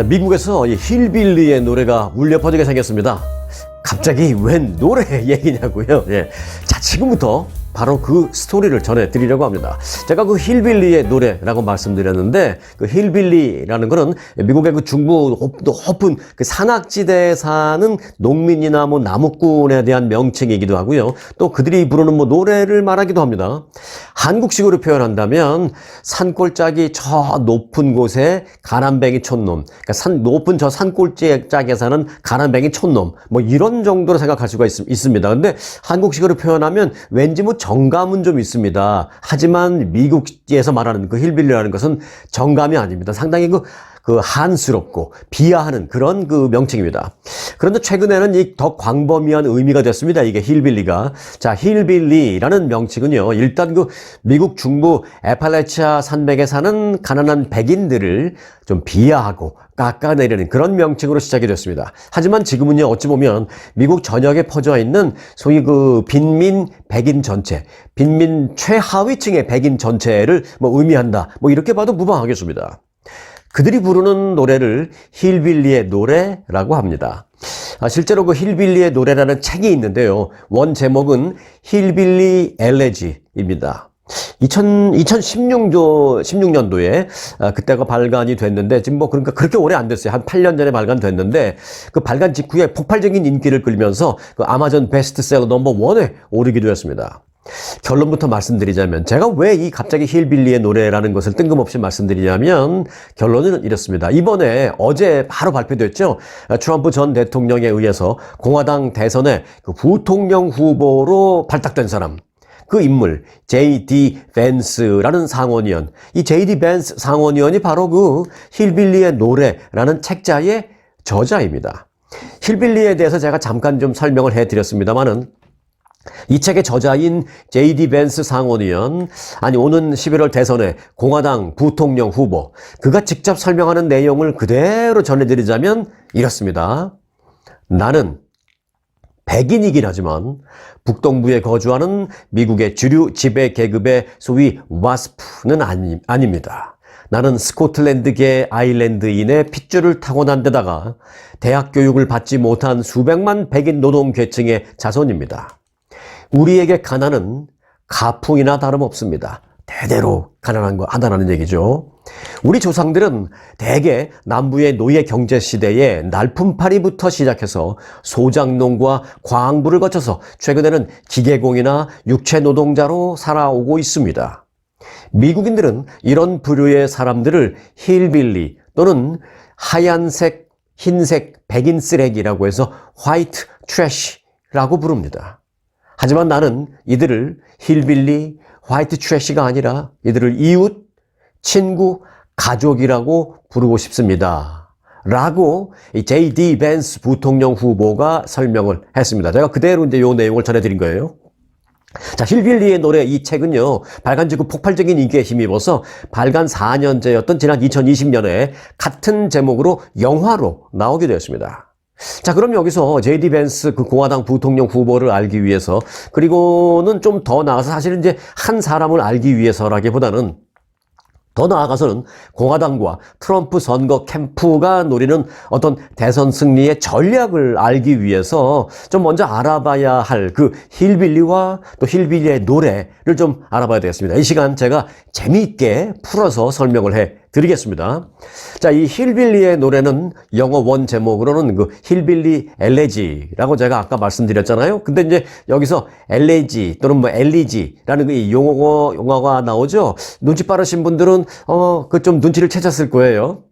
미국에서 이 힐빌리의 노래가 울려 퍼지게 생겼습니다. 갑자기 웬 노래 얘기냐고요? 예. 자, 지금부터 바로 그 스토리를 전해드리려고 합니다. 제가 그 힐빌리의 노래라고 말씀드렸는데, 그 힐빌리라는 거는 미국의 그 중부 높은 그 산악지대에 사는 농민이나 뭐 나무꾼에 대한 명칭이기도 하고요. 또 그들이 부르는 뭐 노래를 말하기도 합니다. 한국식으로 표현한다면 산골짜기 저 높은 곳에 가난뱅이 촌놈, 그러니까 높은 저 산골짜기에 사는 가난뱅이 촌놈, 뭐 이런 정도로 생각할 수가 있습니다. 근데 한국식으로 표현하면 왠지 뭐 정감은 좀 있습니다. 하지만 미국에서 말하는 그 힐빌리라는 것은 정감이 아닙니다. 상당히 그 한스럽고 비하하는 그런 그 명칭입니다. 그런데 최근에는 이 더 광범위한 의미가 됐습니다. 이게 힐빌리가. 자, 힐빌리라는 명칭은요, 일단 그 미국 중부 애팔레치아 산맥에 사는 가난한 백인들을 좀 비하하고 깎아내리는 그런 명칭으로 시작이 됐습니다. 하지만 지금은요, 어찌 보면 미국 전역에 퍼져 있는 소위 그 빈민 백인 전체, 빈민 최하위층의 백인 전체를 뭐 의미한다. 뭐 이렇게 봐도 무방하겠습니다. 그들이 부르는 노래를 힐빌리의 노래라고 합니다. 실제로 그 힐빌리의 노래라는 책이 있는데요. 원 제목은 힐빌리 엘레지입니다. 2016년도에 그때가 발간이 됐는데, 지금 뭐 그러니까 그렇게 오래 안 됐어요. 한 8년 전에 발간됐는데, 그 발간 직후에 폭발적인 인기를 끌면서 그 아마존 베스트셀러 넘버 1에 오르기도 했습니다. 결론부터 말씀드리자면, 제가 왜 이 갑자기 힐빌리의 노래라는 것을 뜬금없이 말씀드리냐면, 결론은 이렇습니다. 이번에 어제 바로 발표됐죠. 트럼프 전 대통령에 의해서 공화당 대선에 그 부통령 후보로 발탁된 사람, 그 인물 J.D. 벤스라는 상원의원, 이 J.D. 벤스 상원의원이 바로 그 힐빌리의 노래라는 책자의 저자입니다. 힐빌리에 대해서 제가 잠깐 좀 설명을 해드렸습니다만은, 이 책의 저자인 J.D. 벤스 상원의원, 아니 오는 11월 대선의 공화당 부통령 후보, 그가 직접 설명하는 내용을 그대로 전해드리자면 이렇습니다. 나는 백인이긴 하지만 북동부에 거주하는 미국의 주류 지배 계급의 소위 와스프는 아닙니다. 나는 스코틀랜드계 아일랜드인의 핏줄을 타고난 데다가 대학 교육을 받지 못한 수백만 백인 노동 계층의 자손입니다. 우리에게 가난은 가풍이나 다름없습니다. 대대로 가난하다는 얘기죠. 우리 조상들은 대개 남부의 노예 경제 시대에 날품팔이부터 시작해서 소작농과 광부를 거쳐서 최근에는 기계공이나 육체 노동자로 살아오고 있습니다. 미국인들은 이런 부류의 사람들을 힐빌리 또는 하얀색, 흰색, 백인 쓰레기라고 해서 화이트 트래쉬라고 부릅니다. 하지만 나는 이들을 힐빌리, 화이트 트래쉬가 아니라 이들을 이웃, 친구, 가족이라고 부르고 싶습니다. 라고 J.D. 벤스 부통령 후보가 설명을 했습니다. 제가 그대로 이제 이 내용을 전해드린 거예요. 자, 힐빌리의 노래 이 책은요, 발간 직후 폭발적인 인기에 힘입어서 발간 4년째였던 지난 2020년에 같은 제목으로 영화로 나오게 되었습니다. 자, 그럼 여기서 J.D. 벤스 그 공화당 부통령 후보를 알기 위해서, 그리고는 좀 더 나아가서 사실은 이제 한 사람을 알기 위해서라기보다는 더 나아가서는 공화당과 트럼프 선거 캠프가 노리는 어떤 대선 승리의 전략을 알기 위해서 좀 먼저 알아봐야 할 그 힐빌리와 또 힐빌리의 노래를 좀 알아봐야 되겠습니다. 이 시간 제가 재미있게 풀어서 설명을 해 드리겠습니다. 자, 이 힐빌리의 노래는 영어 원 제목으로는 그 힐빌리 엘레지라고 제가 아까 말씀드렸잖아요. 근데 이제 여기서 엘레지 또는 뭐 엘리지라는 그 용어가 나오죠. 눈치 빠르신 분들은 그 좀 눈치를 채셨을 거예요.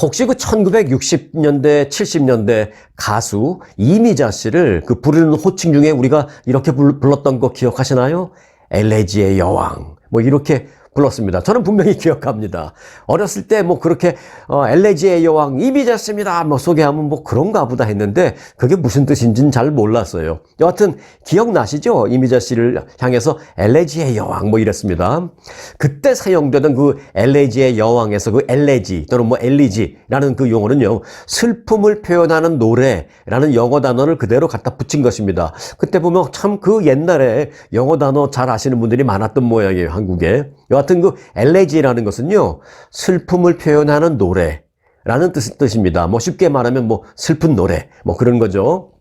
혹시 그 1960년대, 70년대 가수 이미자 씨를 그 부르는 호칭 중에 우리가 이렇게 불렀던 거 기억하시나요? 엘레지의 여왕. 뭐 이렇게 불렀습니다. 저는 분명히 기억합니다. 어렸을 때 뭐 그렇게 엘레지의 여왕 이미자였습니다 뭐 소개하면 뭐 그런가 보다 했는데 그게 무슨 뜻인지는 잘 몰랐어요. 여하튼 기억나시죠? 이미자 씨를 향해서 엘레지의 여왕 뭐 이랬습니다. 그때 사용되던 그 엘레지의 여왕에서 그 엘레지 또는 뭐 엘리지라는 그 용어는요, 슬픔을 표현하는 노래라는 영어 단어를 그대로 갖다 붙인 것입니다. 그때 보면 참 그 옛날에 영어 단어 잘 아시는 분들이 많았던 모양이에요, 한국에. 여하튼 그 엘레지라는 것은요, 슬픔을 표현하는 노래, 라는 뜻입니다. 뭐 쉽게 말하면 뭐 슬픈 노래, 뭐 그런 거죠.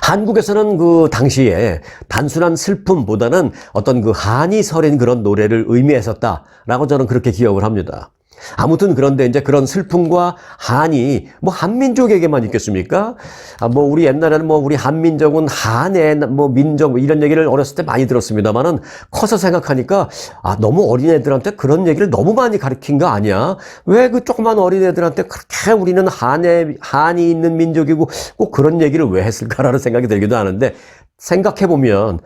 한국에서는 그 당시에 단순한 슬픔보다는 어떤 그 한이 서린 그런 노래를 의미했었다라고 저는 그렇게 기억을 합니다. 아무튼 그런데 이제 그런 슬픔과 한이 뭐 한민족에게만 있겠습니까? 뭐 우리 옛날에는 뭐 우리 한민족은 한의 뭐 민족 뭐 이런 얘기를 어렸을 때 많이 들었습니다만은 커서 생각하니까 너무 어린애들한테 그런 얘기를 너무 많이 가르친 거 아니야? 왜 그 조그만 어린애들한테 그렇게 우리는 한이 있는 민족이고 꼭 그런 얘기를 왜 했을까라는 생각이 들기도 하는데 생각해 보면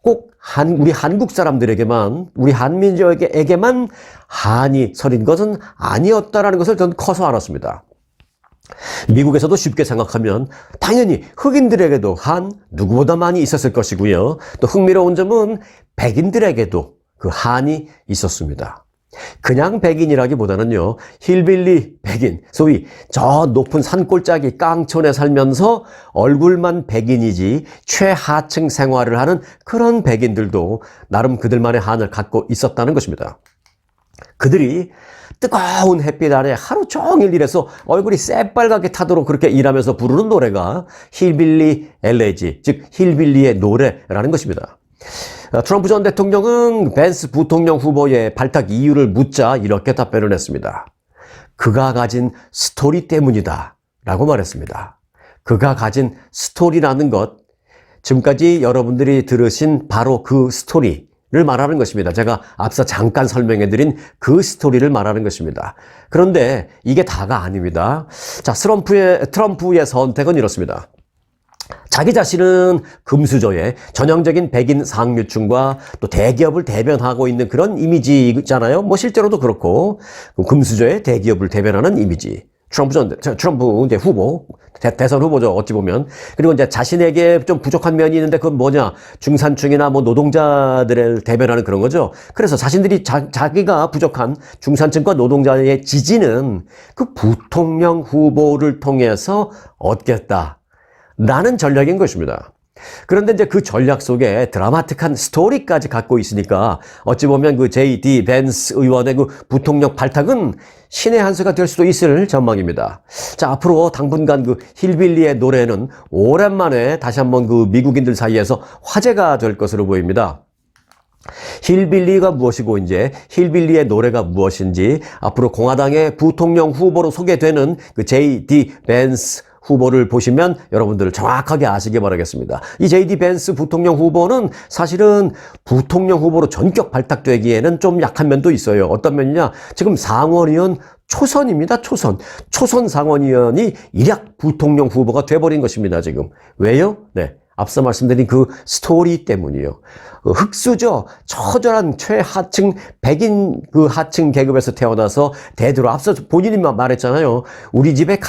꼭 우리 한국 사람들에게만, 우리 한민족에게만 한이 서린 것은 아니었다라는 것을 저는 커서 알았습니다. 미국에서도 쉽게 생각하면 당연히 흑인들에게도 누구보다 많이 있었을 것이고요. 또 흥미로운 점은 백인들에게도 그 한이 있었습니다. 그냥 백인이라기보다는요, 힐빌리 백인, 소위 저 높은 산골짜기 깡촌에 살면서 얼굴만 백인이지 최하층 생활을 하는 그런 백인들도 나름 그들만의 한을 갖고 있었다는 것입니다. 그들이 뜨거운 햇빛 아래 하루 종일 일해서 얼굴이 새빨갛게 타도록 그렇게 일하면서 부르는 노래가 힐빌리 엘레지, 즉 힐빌리의 노래라는 것입니다. 트럼프 전 대통령은 벤스 부통령 후보의 발탁 이유를 묻자 이렇게 답변을 했습니다. 그가 가진 스토리 때문이다 라고 말했습니다. 그가 가진 스토리라는 것, 지금까지 여러분들이 들으신 바로 그 스토리를 말하는 것입니다. 제가 앞서 잠깐 설명해드린 그 스토리를 말하는 것입니다. 그런데 이게 다가 아닙니다. 자, 트럼프의 선택은 이렇습니다. 자기 자신은 금수저의 전형적인 백인 상류층과 또 대기업을 대변하고 있는 그런 이미지잖아요. 뭐 실제로도 그렇고 금수저의 대기업을 대변하는 이미지. 트럼프 이제 후보, 대선 후보죠, 어찌 보면. 그리고 이제 자신에게 좀 부족한 면이 있는데 그건 뭐냐? 중산층이나 뭐 노동자들을 대변하는 그런 거죠. 그래서 자신들이 자기가 부족한 중산층과 노동자의 지지는 그 부통령 후보를 통해서 얻겠다. 라는 전략인 것입니다. 그런데 이제 그 전략 속에 드라마틱한 스토리까지 갖고 있으니까 어찌 보면 그 J.D. 벤스 의원의 그 부통령 발탁은 신의 한 수가 될 수도 있을 전망입니다. 자, 앞으로 당분간 그 힐빌리의 노래는 오랜만에 다시 한번 그 미국인들 사이에서 화제가 될 것으로 보입니다. 힐빌리가 무엇이고 이제 힐빌리의 노래가 무엇인지 앞으로 공화당의 부통령 후보로 소개되는 그 J.D. 벤스 후보를 보시면 여러분들 정확하게 아시기 바라겠습니다. 이 J.D. 벤스 부통령 후보는 사실은 부통령 후보로 전격 발탁되기에는 좀 약한 면도 있어요. 어떤 면이냐? 지금 상원의원 초선입니다. 초선 상원의원이 일약 부통령 후보가 돼버린 것입니다. 지금. 왜요? 네. 앞서 말씀드린 그 스토리 때문이요. 흑수저, 처절한 최하층, 백인 그 하층 계급에서 태어나서 대대로 앞서 본인이 말했잖아요. 우리 집의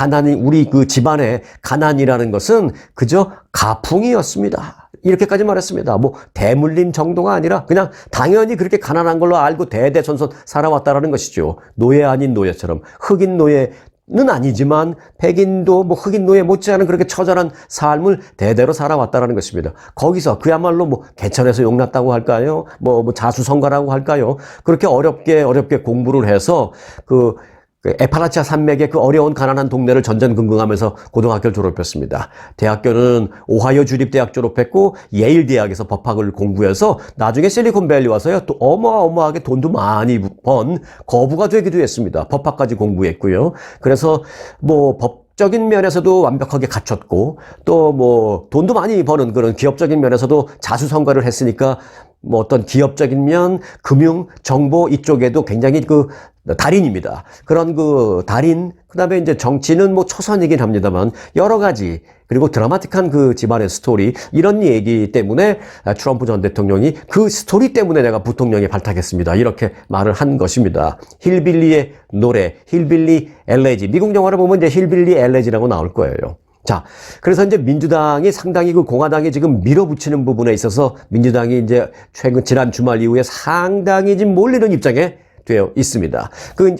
우리 그 집안의 가난이라는 것은 그저 가풍이었습니다. 이렇게까지 말했습니다. 뭐 대물림 정도가 아니라 그냥 당연히 그렇게 가난한 걸로 알고 대대손손 살아왔다라는 것이죠. 노예 아닌 노예처럼 흑인 노예는 아니지만 백인도 뭐 흑인 노예 못지않은 그렇게 처절한 삶을 대대로 살아왔다라는 것입니다. 거기서 그야말로 뭐 개천에서 용났다고 할까요? 뭐 자수성가라고 할까요? 그렇게 어렵게 공부를 해서 그 에파라치아 산맥의 그 어려운 가난한 동네를 전전긍긍하면서 고등학교를 졸업했습니다. 대학교는 오하이오 주립대학 졸업했고 예일 대학에서 법학을 공부해서 나중에 실리콘밸리 와서요 또 어마어마하게 돈도 많이 번 거부가 되기도 했습니다. 법학까지 공부했고요. 그래서 뭐 법적인 면에서도 완벽하게 갖췄고 또 뭐 돈도 많이 버는 그런 기업적인 면에서도 자수성가를 했으니까 뭐 어떤 기업적인 면, 금융, 정보 이쪽에도 굉장히 그 달인입니다. 그런 그 달인, 그 다음에 이제 정치는 뭐 초선이긴 합니다만 여러 가지, 그리고 드라마틱한 그 집안의 스토리, 이런 얘기 때문에 트럼프 전 대통령이 그 스토리 때문에 내가 부통령에 발탁했습니다. 이렇게 말을 한 것입니다. 힐빌리의 노래, 힐빌리 엘레지. 미국 영화를 보면 이제 힐빌리 엘레지라고 나올 거예요. 자, 그래서 이제 민주당이 상당히 그 공화당이 지금 밀어붙이는 부분에 있어서 민주당이 이제 지난 주말 이후에 상당히 지금 몰리는 입장에 되어 있습니다.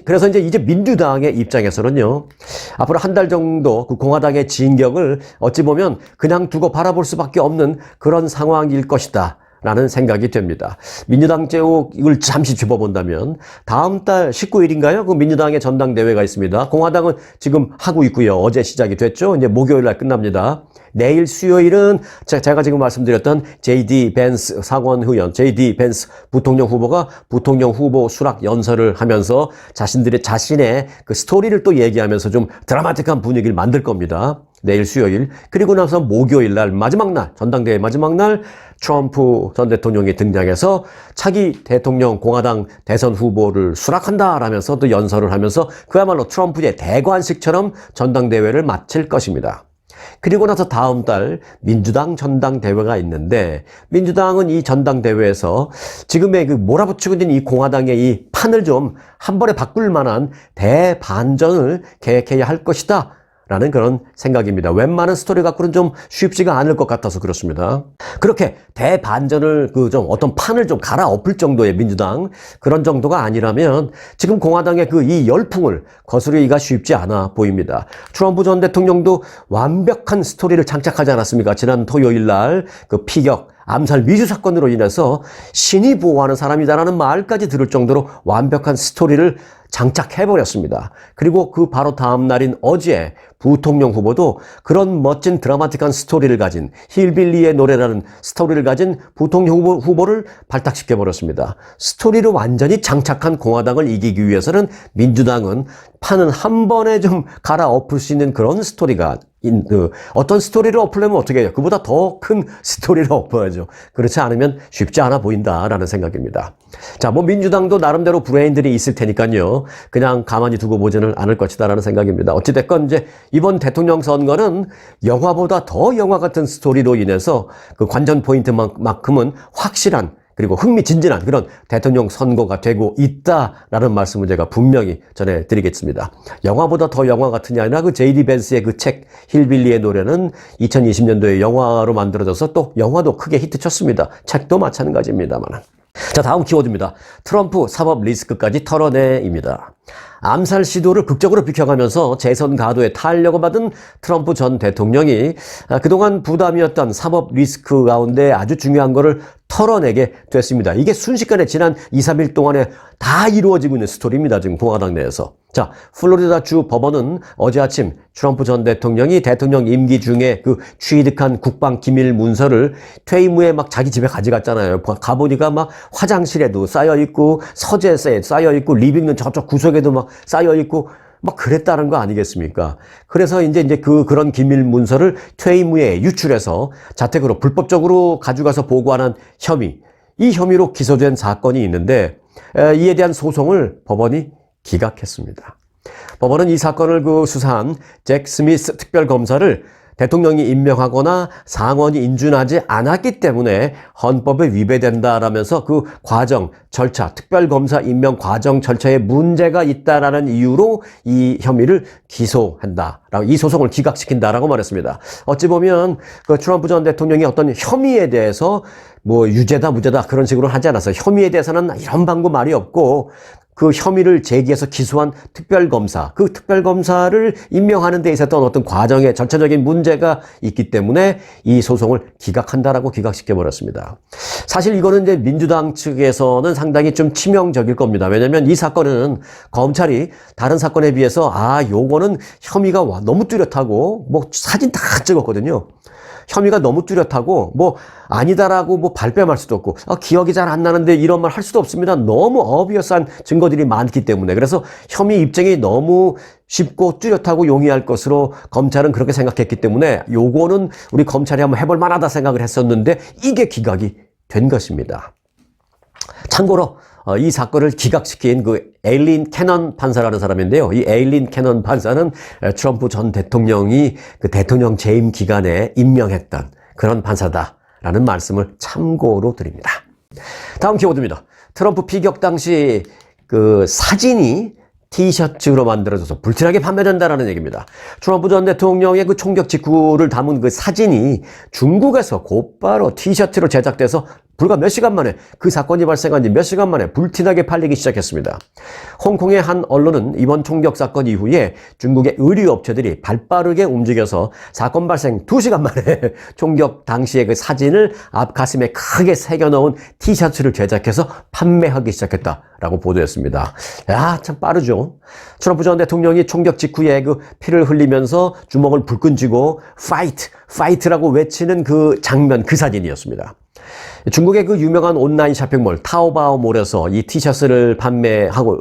그래서 이제 민주당의 입장에서는요, 앞으로 한 달 정도 그 공화당의 진격을 어찌 보면 그냥 두고 바라볼 수밖에 없는 그런 상황일 것이다 라는 생각이 됩니다. 민주당 쪽을 잠시 짚어본다면 다음 달 19일인가요? 그 민주당의 전당대회가 있습니다. 공화당은 지금 하고 있고요. 어제 시작이 됐죠. 이제 목요일 날 끝납니다. 내일 수요일은 제가 지금 말씀드렸던 J.D. 벤스 상원의원, J.D. 벤스 부통령 후보가 부통령 후보 수락 연설을 하면서 자신의 그 스토리를 또 얘기하면서 좀 드라마틱한 분위기를 만들 겁니다. 내일 수요일. 그리고 나서 목요일 날 마지막 날, 전당대회 마지막 날 트럼프 전 대통령이 등장해서 차기 대통령 공화당 대선 후보를 수락한다라면서 또 연설을 하면서 그야말로 트럼프의 대관식처럼 전당대회를 마칠 것입니다. 그리고 나서 다음 달 민주당 전당대회가 있는데 민주당은 이 전당대회에서 지금의 그 몰아붙이고 있는 이 공화당의 이 판을 좀 한 번에 바꿀 만한 대반전을 계획해야 할 것이다. 라는 그런 생각입니다. 웬만한 스토리 갖고는 좀 쉽지가 않을 것 같아서 그렇습니다. 그렇게 대반전을 좀 어떤 판을 좀 갈아엎을 정도의 민주당 그런 정도가 아니라면 지금 공화당의 이 열풍을 거스르기가 쉽지 않아 보입니다. 트럼프 전 대통령도 완벽한 스토리를 장착하지 않았습니까? 지난 토요일 날 그 피격 암살 미수 사건으로 인해서 신이 보호하는 사람이다라는 말까지 들을 정도로 완벽한 스토리를 장착해버렸습니다. 그리고 그 바로 다음 날인 어제 부통령 후보도 그런 멋진 드라마틱한 스토리를 가진 힐빌리의 노래라는 스토리를 가진 부통령 후보를 발탁시켜버렸습니다. 스토리를 완전히 장착한 공화당을 이기기 위해서는 민주당은 판은 한 번에 좀 갈아엎을 수 있는 그런 스토리가 어떤 스토리를 엎으려면 어떻게 해요? 그보다 더 큰 스토리를 엎어야죠. 그렇지 않으면 쉽지 않아 보인다라는 생각입니다. 자, 민주당도 나름대로 브레인들이 있을 테니까요. 그냥 가만히 두고 보지는 않을 것이다라는 생각입니다. 어찌됐건 이제 이번 대통령 선거는 영화보다 더 영화 같은 스토리로 인해서 그 관전 포인트만큼은 확실한 그리고 흥미진진한 그런 대통령 선거가 되고 있다라는 말씀을 제가 분명히 전해드리겠습니다. 영화보다 더 영화 같은 게 아니라 그 J.D. 벤스의 그 책 힐빌리의 노래는 2020년도에 영화로 만들어져서 또 영화도 크게 히트쳤습니다. 책도 마찬가지입니다만. 자, 다음 키워드입니다. 트럼프 사법 리스크까지 털어내입니다. 암살 시도를 극적으로 비켜가면서 재선 가도에 타려고 받은 트럼프 전 대통령이 그동안 부담이었던 사법 리스크 가운데 아주 중요한 거를 털어내게 됐습니다. 이게 순식간에 지난 2, 3일 동안에 다 이루어지고 있는 스토리입니다. 지금 공화당 내에서. 자, 플로리다 주 법원은 어제 아침 트럼프 전 대통령이 대통령 임기 중에 그 취득한 국방 기밀 문서를 퇴임 후에 막 자기 집에 가져갔잖아요. 가보니까 막 화장실에도 쌓여있고 서재에 쌓여있고 리빙룸 저쪽 구석에도 막 쌓여있고 막 그랬다는 거 아니겠습니까? 그래서 이제 그런 기밀 문서를 퇴임 후에 유출해서 자택으로 불법적으로 가져가서 보관한 혐의, 이 혐의로 기소된 사건이 있는데 이에 대한 소송을 법원이 기각했습니다. 법원은 이 사건을 수사한 잭 스미스 특별검사를 대통령이 임명하거나 상원이 인준하지 않았기 때문에 헌법에 위배된다라면서 그 과정, 절차, 특별검사 임명 과정 절차에 문제가 있다라는 이유로 이 혐의를 기소한다라고, 이 소송을 기각시킨다라고 말했습니다. 어찌 보면 그 트럼프 전 대통령이 어떤 혐의에 대해서 유죄다 무죄다 그런 식으로 하지 않았어요. 혐의에 대해서는 이런 방구 말이 없고 그 혐의를 제기해서 기소한 특별검사, 그 특별검사를 임명하는 데 있었던 어떤 과정에 절차적인 문제가 있기 때문에 이 소송을 기각한다라고 기각시켜버렸습니다. 사실 이거는 이제 민주당 측에서는 상당히 좀 치명적일 겁니다. 왜냐하면 이 사건은 검찰이 다른 사건에 비해서 요거는 혐의가 너무 뚜렷하고 사진 다 찍었거든요. 혐의가 너무 뚜렷하고 아니다라고 발뺌할 수도 없고 기억이 잘 안 나는데 이런 말 할 수도 없습니다. 너무 어비어스한 증거들이 많기 때문에. 그래서 혐의 입증이 너무 쉽고 뚜렷하고 용이할 것으로 검찰은 그렇게 생각했기 때문에 요거는 우리 검찰이 한번 해볼 만하다 생각을 했었는데 이게 기각이 된 것입니다. 참고로 이 사건을 기각시킨 그 에일린 캐넌 판사라는 사람인데요. 이 에일린 캐넌 판사는 트럼프 전 대통령이 그 대통령 재임 기간에 임명했던 그런 판사다라는 말씀을 참고로 드립니다. 다음 키워드입니다. 트럼프 피격 당시 그 사진이 티셔츠로 만들어져서 불티나게 판매된다라는 얘기입니다. 트럼프 전 대통령의 그 총격 직후를 담은 그 사진이 중국에서 곧바로 티셔츠로 제작돼서 불과 몇 시간 만에 그 사건이 발생한 지 몇 시간 만에 불티나게 팔리기 시작했습니다. 홍콩의 한 언론은 이번 총격 사건 이후에 중국의 의류 업체들이 발빠르게 움직여서 사건 발생 2시간 만에 총격 당시의 그 사진을 앞 가슴에 크게 새겨넣은 티셔츠를 제작해서 판매하기 시작했다라고 보도했습니다. 야, 참 빠르죠. 트럼프 전 대통령이 총격 직후에 그 피를 흘리면서 주먹을 불끈 쥐고 파이트라고 외치는 그 장면, 그 사진이었습니다. 중국의 그 유명한 온라인 쇼핑몰 타오바오몰에서 이 티셔츠를 판매하고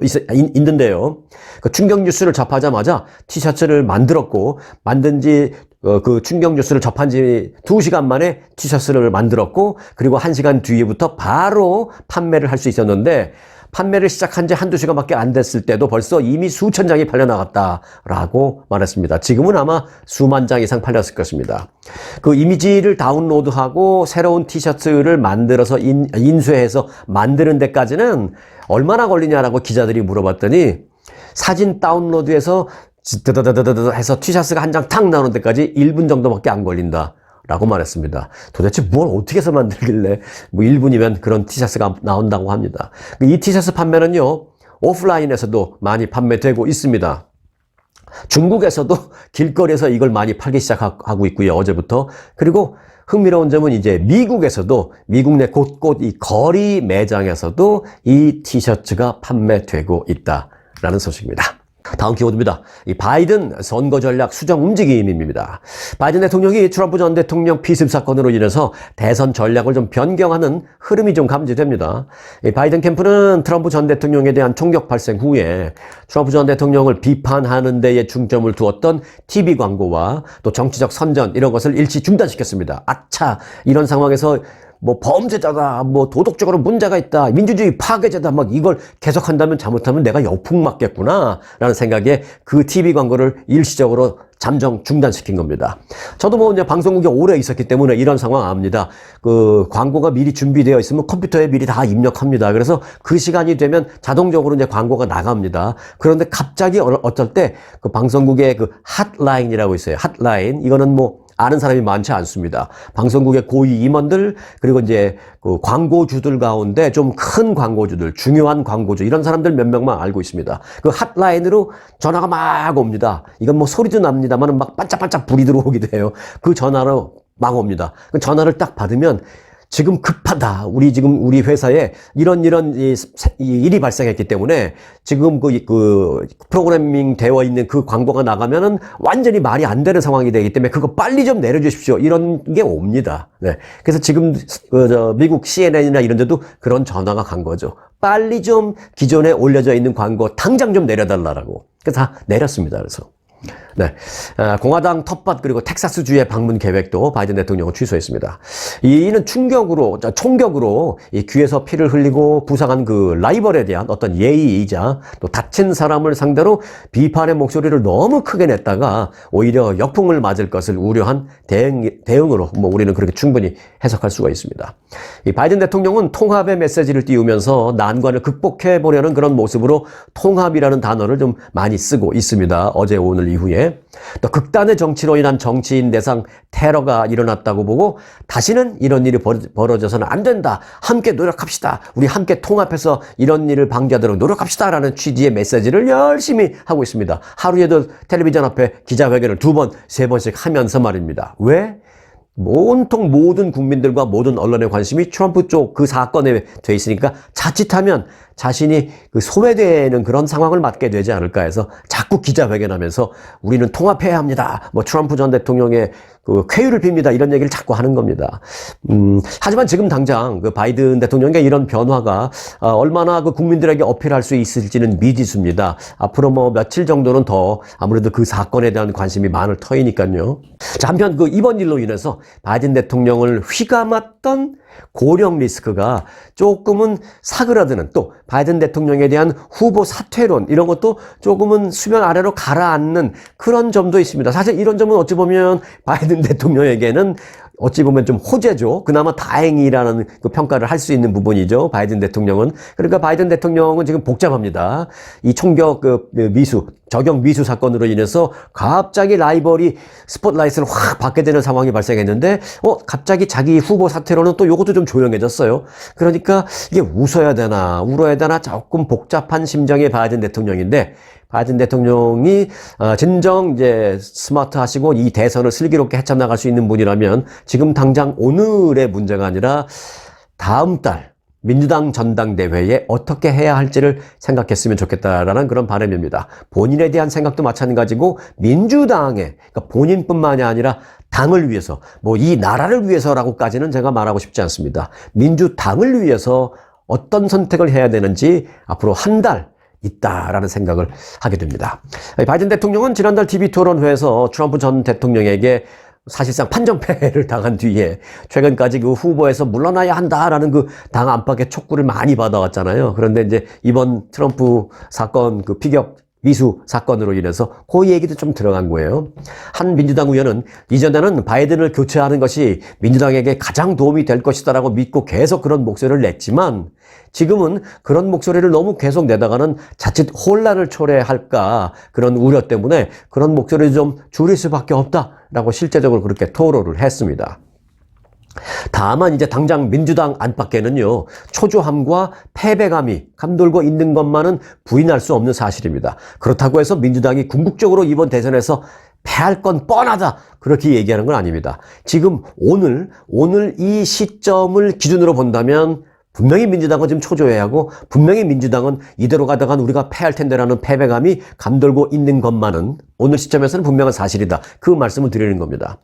있는데요. 그 충격 뉴스를 접하자마자 티셔츠를 만들었고, 만든 지 그 충격 뉴스를 접한 지 2시간 만에 티셔츠를 만들었고, 그리고 1시간 뒤부터 바로 판매를 할 수 있었는데, 판매를 시작한 지 1~2시간밖에 안 됐을 때도 벌써 이미 수천 장이 팔려나갔다라고 말했습니다. 지금은 아마 수만 장 이상 팔렸을 것입니다. 그 이미지를 다운로드하고 새로운 티셔츠를 만들어서 인쇄해서 만드는 데까지는 얼마나 걸리냐라고 기자들이 물어봤더니 사진 다운로드해서 드드드드드 해서 티셔츠가 한 장 탁 나오는 데까지 1분 정도밖에 안 걸린다. 라고 말했습니다. 도대체 뭘 어떻게 해서 만들길래 뭐 1분이면 그런 티셔츠가 나온다고 합니다. 이 티셔츠 판매는요, 오프라인에서도 많이 판매되고 있습니다. 중국에서도 길거리에서 이걸 많이 팔기 시작하고 있고요, 어제부터. 그리고 흥미로운 점은 이제 미국에서도, 미국 내 곳곳 이 거리 매장에서도 이 티셔츠가 판매되고 있다라는 소식입니다. 다음 키워드입니다. 이 바이든 선거 전략 수정 움직임입니다. 바이든 대통령이 트럼프 전 대통령 피습 사건으로 인해서 대선 전략을 좀 변경하는 흐름이 좀 감지됩니다. 이 바이든 캠프는 트럼프 전 대통령에 대한 총격 발생 후에 트럼프 전 대통령을 비판하는 데에 중점을 두었던 TV 광고와 또 정치적 선전 이런 것을 일시 중단시켰습니다. 아차, 이런 상황에서 뭐 범죄자다, 뭐 도덕적으로 문제가 있다, 민주주의 파괴자다, 막 이걸 계속한다면 잘못하면 내가 역풍 맞겠구나 라는 생각에 그 TV 광고를 일시적으로 잠정 중단시킨 겁니다. 저도 뭐 이제 방송국에 오래 있었기 때문에 이런 상황 압니다. 그 광고가 미리 준비되어 있으면 컴퓨터에 미리 다 입력합니다. 그래서 그 시간이 되면 자동적으로 이제 광고가 나갑니다. 그런데 갑자기 어쩔 때 그 방송국의 그 핫라인이라고 있어요. 핫라인. 이거는 뭐 아는 사람이 많지 않습니다. 방송국의 고위 임원들, 그리고 이제 그 광고주들 가운데 좀 큰 광고주들, 중요한 광고주, 이런 사람들 몇 명만 알고 있습니다. 그 핫라인으로 전화가 막 옵니다. 이건 뭐 소리도 납니다만 막 반짝반짝 불이 들어오기도 해요. 그 전화로 막 옵니다. 그 전화를 딱 받으면 지금 급하다. 우리 회사에 이런 일이 발생했기 때문에 지금 그 프로그래밍 되어 있는 그 광고가 나가면은 완전히 말이 안 되는 상황이 되기 때문에 그거 빨리 좀 내려주십시오. 이런 게 옵니다. 네. 그래서 지금 미국 CNN이나 이런 데도 그런 전화가 간 거죠. 빨리 좀 기존에 올려져 있는 광고 당장 좀 내려달라고. 그래서 다 내렸습니다. 그래서. 네, 공화당 텃밭 그리고 텍사스주의 방문 계획도 바이든 대통령은 취소했습니다. 이는 총격으로 이 귀에서 피를 흘리고 부상한 그 라이벌에 대한 어떤 예의이자 또 다친 사람을 상대로 비판의 목소리를 너무 크게 냈다가 오히려 역풍을 맞을 것을 우려한 대응으로 뭐 우리는 그렇게 충분히 해석할 수가 있습니다. 이 바이든 대통령은 통합의 메시지를 띄우면서 난관을 극복해 보려는 그런 모습으로 통합이라는 단어를 좀 많이 쓰고 있습니다. 어제 오늘 이후에. 또 극단의 정치로 인한 정치인 대상 테러가 일어났다고 보고 다시는 이런 일이 벌어져서는 안 된다. 함께 노력합시다. 우리 함께 통합해서 이런 일을 방지하도록 노력합시다라는 취지의 메시지를 열심히 하고 있습니다. 하루에도 텔레비전 앞에 기자회견을 2번, 3번씩 하면서 말입니다. 왜? 온통 모든 국민들과 모든 언론의 관심이 트럼프 쪽 그 사건에 돼 있으니까 자칫하면 자신이 그 소외되는 그런 상황을 맞게 되지 않을까 해서 자꾸 기자회견하면서 우리는 통합해야 합니다. 뭐 트럼프 전 대통령의 그 쾌유를 빕니다. 이런 얘기를 자꾸 하는 겁니다. 하지만 지금 당장 그 바이든 대통령의 이런 변화가 얼마나 그 국민들에게 어필할 수 있을지는 미지수입니다. 앞으로 뭐 며칠 정도는 더 아무래도 그 사건에 대한 관심이 많을 터이니까요. 자, 한편 그 이번 일로 인해서 바이든 대통령을 휘감았던 고령 리스크가 조금은 사그라드는, 또 바이든 대통령에 대한 후보 사퇴론 이런 것도 조금은 수면 아래로 가라앉는 그런 점도 있습니다. 사실 이런 점은 어찌 보면 바이든 대통령에게는 어찌 보면 좀 호재죠. 그나마 다행이라는 그 평가를 할 수 있는 부분이죠. 바이든 대통령은. 그러니까 바이든 대통령은 지금 복잡합니다. 이 총격 저격 미수 사건으로 인해서 갑자기 라이벌이 스포트라이트를 확 받게 되는 상황이 발생했는데, 갑자기 자기 후보 사태로는 또 요것도 좀 조용해졌어요. 그러니까 이게 웃어야 되나, 울어야 되나 조금 복잡한 심정의 바이든 대통령인데, 바이든 대통령이 진정 이제 스마트하시고 이 대선을 슬기롭게 헤쳐나갈 수 있는 분이라면 지금 당장 오늘의 문제가 아니라 다음 달 민주당 전당대회에 어떻게 해야 할지를 생각했으면 좋겠다라는 그런 바람입니다. 본인에 대한 생각도 마찬가지고 민주당의, 그러니까 본인뿐만이 아니라 당을 위해서, 이 나라를 위해서라고까지는 제가 말하고 싶지 않습니다. 민주당을 위해서 어떤 선택을 해야 되는지 앞으로 한 달 있다라는 생각을 하게 됩니다. 바이든 대통령은 지난달 TV 토론회에서 트럼프 전 대통령에게 사실상 판정패를 당한 뒤에 최근까지 그 후보에서 물러나야 한다라는 그 당 안팎의 촉구를 많이 받아왔잖아요. 그런데 이제 이번 트럼프 사건 그 피격 미수 사건으로 인해서 그 얘기도 좀 들어간 거예요. 한 민주당 의원은 이전에는 바이든을 교체하는 것이 민주당에게 가장 도움이 될 것이다라고 믿고 계속 그런 목소리를 냈지만 지금은 그런 목소리를 너무 계속 내다가는 자칫 혼란을 초래할까 그런 우려 때문에 그런 목소리를 좀 줄일 수밖에 없다라고 실제적으로 그렇게 토로를 했습니다. 다만 이제 당장 민주당 안팎에는요, 초조함과 패배감이 감돌고 있는 것만은 부인할 수 없는 사실입니다. 그렇다고 해서 민주당이 궁극적으로 이번 대선에서 패할 건 뻔하다, 그렇게 얘기하는 건 아닙니다. 지금 오늘 이 시점을 기준으로 본다면 분명히 민주당은 지금 초조해야 하고 분명히 민주당은 이대로 가다간 우리가 패할 텐데라는 패배감이 감돌고 있는 것만은 오늘 시점에서는 분명한 사실이다. 그 말씀을 드리는 겁니다.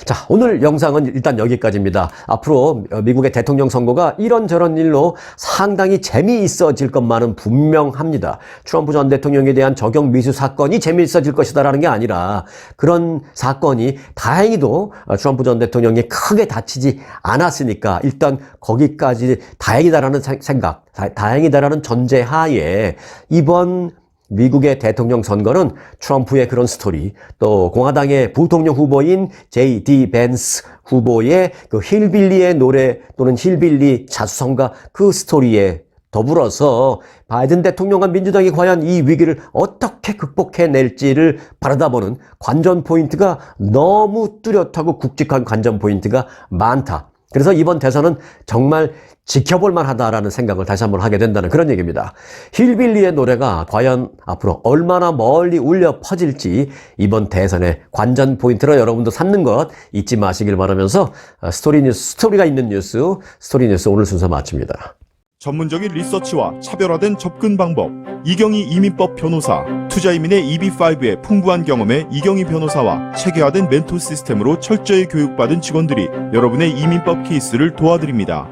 자, 오늘 영상은 일단 여기까지입니다. 앞으로 미국의 대통령 선거가 이런저런 일로 상당히 재미있어질 것만은 분명합니다. 트럼프 전 대통령에 대한 저격 미수 사건이 재미있어질 것이다라는 게 아니라 그런 사건이 다행히도 트럼프 전 대통령이 크게 다치지 않았으니까 일단 거기까지 다행이다라는 생각, 다행이다라는 전제하에 이번 미국의 대통령 선거는 트럼프의 그런 스토리, 또 공화당의 부통령 후보인 J.D. 벤스 후보의 그 힐빌리의 노래 또는 힐빌리 자수성가 그 스토리에 더불어서 바이든 대통령과 민주당이 과연 이 위기를 어떻게 극복해낼지를 바라다보는 관전 포인트가 너무 뚜렷하고 굵직한 관전 포인트가 많다. 그래서 이번 대선은 정말 지켜볼 만하다라는 생각을 다시 한번 하게 된다는 그런 얘기입니다. 힐빌리의 노래가 과연 앞으로 얼마나 멀리 울려 퍼질지 이번 대선의 관전 포인트로 여러분도 삼는 것 잊지 마시길 바라면서 스토리가 있는 뉴스, 스토리뉴스 오늘 순서 마칩니다. 전문적인 리서치와 차별화된 접근 방법, 이경희 이민법 변호사, 투자이민의 EB5의 풍부한 경험에 이경희 변호사와 체계화된 멘토 시스템으로 철저히 교육받은 직원들이 여러분의 이민법 케이스를 도와드립니다.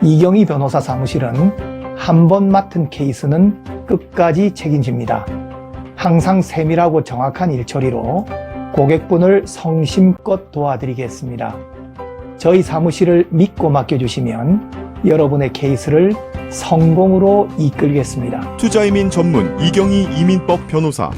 이경희 변호사 사무실은 한 번 맡은 케이스는 끝까지 책임집니다. 항상 세밀하고 정확한 일처리로 고객분을 성심껏 도와드리겠습니다. 저희 사무실을 믿고 맡겨주시면 여러분의 케이스를 성공으로 이끌겠습니다. 투자이민 전문 이경희 이민법 변호사.